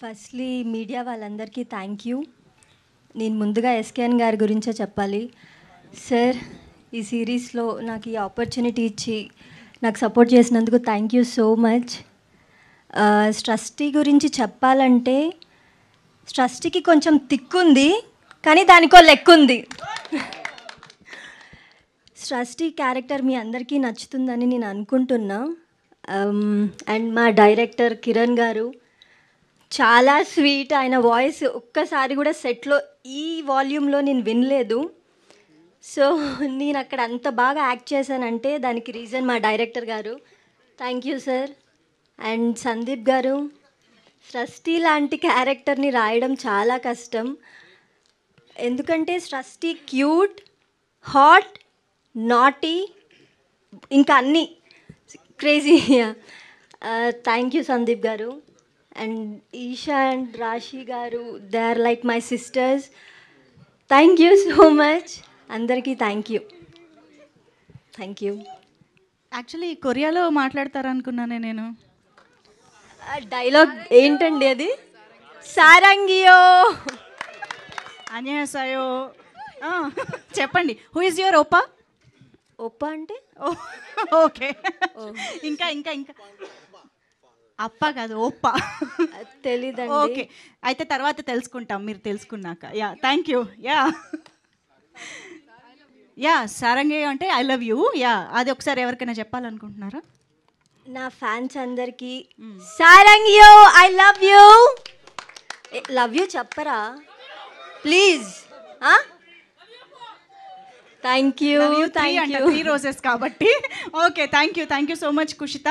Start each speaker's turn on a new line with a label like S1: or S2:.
S1: Firstly media వాళ్ళందరికీ thank you. నేను ముందుగా ఎస్కేఎన్ గారి గురించే చెప్పాలి. సార్, ఈ సిరీస్లో నాకు ఈ ఆపర్చునిటీ ఇచ్చి నాకు సపోర్ట్ చేసినందుకు థ్యాంక్ యూ సో మచ్. స్ట్రస్టీ గురించి చెప్పాలంటే స్ట్రస్టీకి కొంచెం తిక్కుంది, కానీ దానికో లెక్కుంది. స్ట్రస్టీ క్యారెక్టర్ మీ అందరికీ నచ్చుతుందని నేను అనుకుంటున్నా. అండ్ మా డైరెక్టర్ కిరణ్ గారు చాలా స్వీట్. ఆయన వాయిస్ ఒక్కసారి కూడా సెట్లో ఈ వాల్యూమ్లో నేను వినలేదు. సో నేను అక్కడ అంత బాగా యాక్ట్ చేశానంటే దానికి రీజన్ మా డైరెక్టర్ గారు. Thank you sir. And Sandeep గారు, స్రస్టీ లాంటి క్యారెక్టర్ని రాయడం చాలా కష్టం. ఎందుకంటే స్రస్టీ క్యూట్, హాట్, నాటీ, ఇంకా అన్నీ క్రేజీ. థ్యాంక్ యూ సందీప్ గారు. అండ్ ఈషా అండ్ రాశి గారు, they are like my sisters. Thank you so much. అందరికీ thank you. Thank you.
S2: Actually కొరియాలో మాట్లాడతారనుకున్నానే నేను.
S1: డైలాగ్ ఏంటండి అది? సారంగియో
S2: అన్యాసాయో. చెప్పండి, హూ ఇస్ యువర్ ఓపా?
S1: ఒప్ప అంటే
S2: ఓకే. ఇంకా ఇంకా ఇంకా అప్ప కాదు, ఓప్ప.
S1: తెలీదండి.
S2: ఓకే, అయితే తర్వాత తెలుసుకుంటాం, మీరు తెలుసుకున్నాక. Yeah, thank you. యా సారంగే అంటే ఐ లవ్ యూ. యా, అది ఒకసారి ఎవరికైనా చెప్పాలనుకుంటున్నారా?
S1: నా ఫ్యాన్స్ అందరికీ సారంగియో, I love you. Love you చెప్పరా ప్లీజ్? Thank you.
S2: 3 రోజెస్ కాబట్టి. Okay, thank you so much Kushitha.